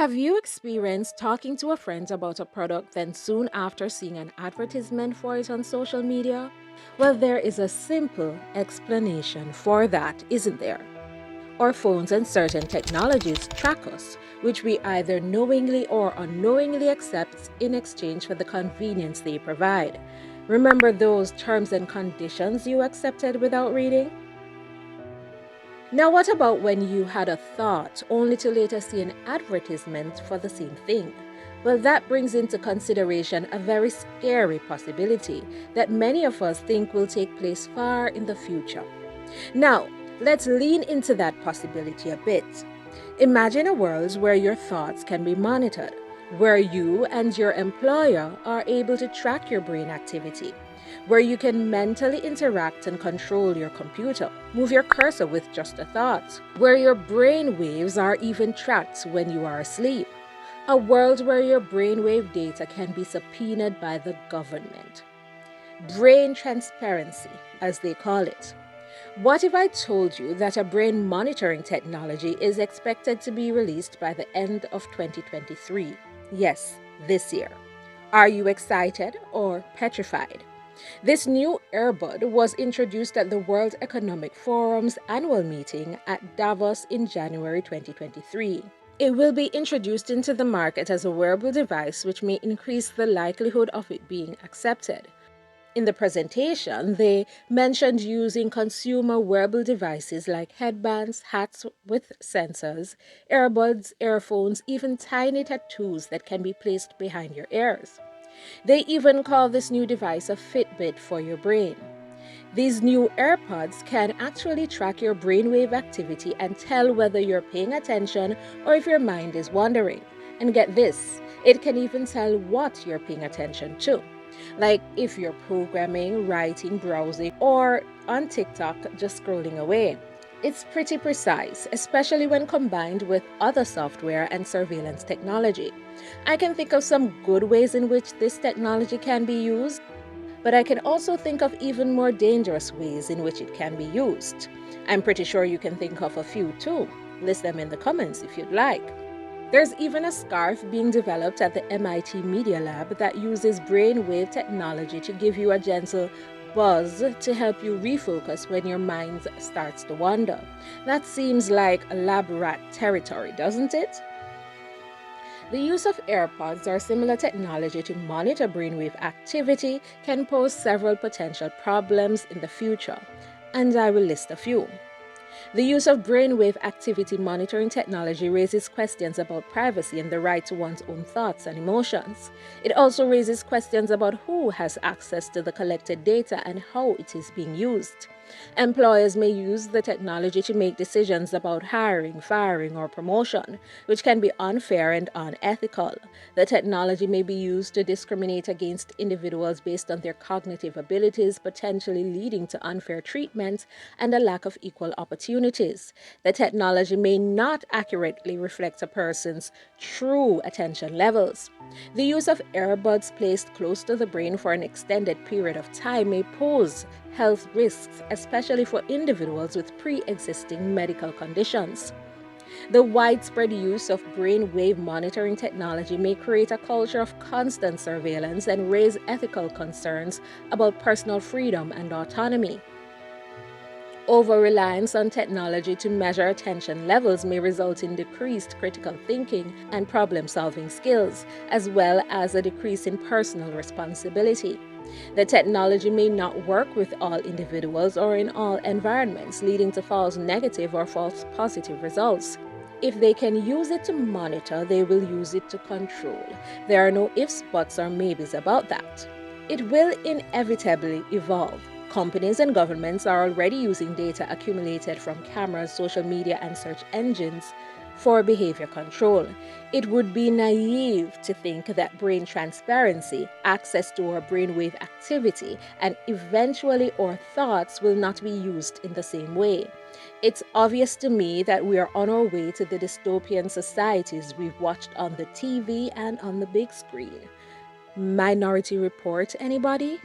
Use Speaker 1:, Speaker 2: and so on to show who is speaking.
Speaker 1: Have you experienced talking to a friend about a product, then soon after seeing an advertisement for it on social media? Well, there is a simple explanation for that, isn't there? Our phones and certain technologies track us, which we either knowingly or unknowingly accept in exchange for the convenience they provide. Remember those terms and conditions you accepted without reading? Now, what about when you had a thought only to later see an advertisement for the same thing? Well, that brings into consideration a very scary possibility that many of us think will take place far in the future. Now, let's lean into that possibility a bit. Imagine a world where your thoughts can be monitored, where you and your employer are able to track your brain activity, where you can mentally interact and control your computer, move your cursor with just a thought, where your brain waves are even tracked when you are asleep. A world where your brainwave data can be subpoenaed by the government. Brain transparency, as they call it. What if I told you that a brain monitoring technology is expected to be released by the end of 2023? Yes, this year. Are you excited or petrified? This new earbud was introduced at the World Economic Forum's annual meeting at Davos in January 2023. It will be introduced into the market as a wearable device which may increase the likelihood of it being accepted. In the presentation, they mentioned using consumer wearable devices like headbands, hats with sensors, earbuds, earphones, even tiny tattoos that can be placed behind your ears. They even call this new device a Fitbit for your brain. These new AirPods can actually track your brainwave activity and tell whether you're paying attention or if your mind is wandering. And get this, it can even tell what you're paying attention to. Like if you're programming, writing, browsing, or on TikTok just scrolling away. It's pretty precise, especially when combined with other software and surveillance technology. I can think of some good ways in which this technology can be used, but I can also think of even more dangerous ways in which it can be used. I'm pretty sure you can think of a few too. List them in the comments if you'd like. There's even a scarf being developed at the MIT Media Lab that uses brainwave technology to give you a gentle buzz to help you refocus when your mind starts to wander. That seems like lab rat territory, doesn't it? The use of AirPods or similar technology to monitor brainwave activity can pose several potential problems in the future, and I will list a few. The use of brainwave activity monitoring technology raises questions about privacy and the right to one's own thoughts and emotions. It also raises questions about who has access to the collected data and how it is being used. Employers may use the technology to make decisions about hiring, firing, or promotion, which can be unfair and unethical. The technology may be used to discriminate against individuals based on their cognitive abilities, potentially leading to unfair treatment and a lack of equal opportunities. The technology may not accurately reflect a person's true attention levels. The use of earbuds placed close to the brain for an extended period of time may pose health risks, especially for individuals with pre-existing medical conditions. The widespread use of brainwave monitoring technology may create a culture of constant surveillance and raise ethical concerns about personal freedom and autonomy. Over-reliance on technology to measure attention levels may result in decreased critical thinking and problem-solving skills, as well as a decrease in personal responsibility. The technology may not work with all individuals or in all environments, leading to false negative or false positive results. If they can use it to monitor, they will use it to control. There are no ifs, buts, or maybes about that. It will inevitably evolve. Companies and governments are already using data accumulated from cameras, social media, and search engines for behavior control. It would be naive to think that brain transparency, access to our brainwave activity, and eventually our thoughts will not be used in the same way. It's obvious to me that we are on our way to the dystopian societies we've watched on the TV and on the big screen. Minority Report, anybody?